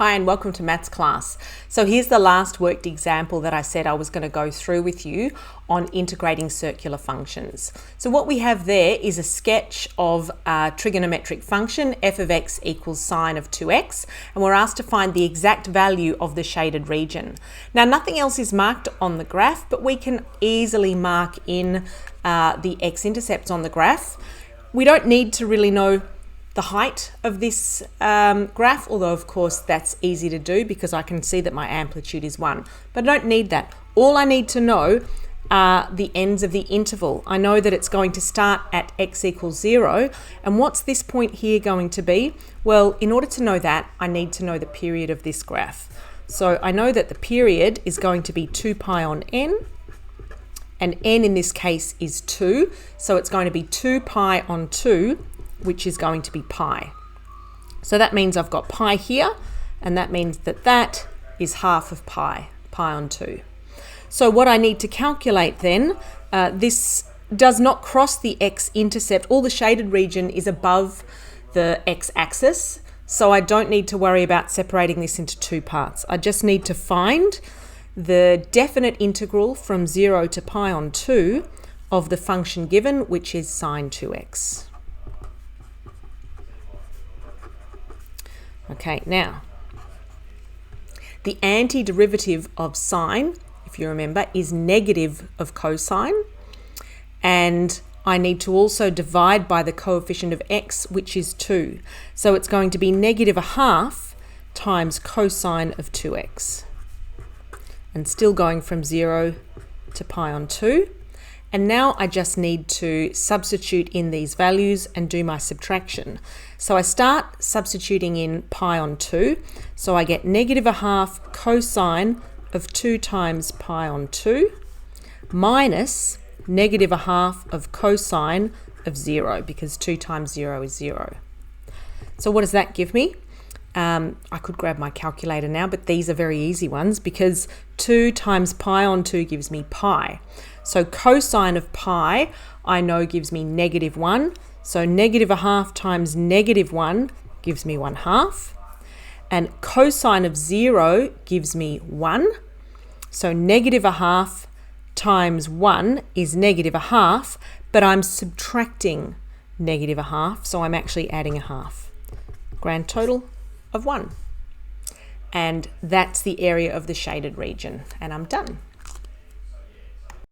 Hi and welcome to maths class. So here's the last worked example that I said I was going to go through with you on integrating circular functions. So what we have there is a sketch of a trigonometric function f of x equals sine of 2x, and we're asked to find the exact value of the shaded region. Now nothing else is marked on the graph, but we can easily mark in the x-intercepts on the graph. We don't need to really know the height of this graph, although of course that's easy to do because I can see that my amplitude is 1. But I don't need that. All I need to know are the ends of the interval. I know that it's going to start at x equals 0. And what's this point here going to be? Well, in order to know that, I need to know the period of this graph. So I know that the period is going to be 2 pi on n, and n in this case is 2. So it's going to be 2 pi on 2, which is going to be pi. So that means I've got pi here, and that means that that is half of pi on 2. So what I need to calculate then, this does not cross the x-intercept. All the shaded region is above the x-axis, so I don't need to worry about separating this into two parts. I just need to find the definite integral from 0 to pi on 2 of the function given, which is sine 2x. Okay, now, the antiderivative of sine, if you remember, is negative of cosine, and I need to also divide by the coefficient of x, which is 2. So it's going to be negative a half times cosine of 2x. And still going from 0 to pi on 2. And now I just need to substitute in these values and do my subtraction. So I start substituting in pi on 2. So I get negative a half cosine of 2 times pi on 2 minus negative a half of cosine of 0, because 2 times 0 is 0. So what does that give me? I could grab my calculator now, but these are very easy ones because 2 times pi on 2 gives me pi. So cosine of pi I know gives me negative 1. So negative a half times negative 1 gives me 1/2. And cosine of 0 gives me 1. So negative a half times 1 is negative a half, but I'm subtracting negative a half, so I'm actually adding a half. Grand total of 1. And that's the area of the shaded region, and I'm done.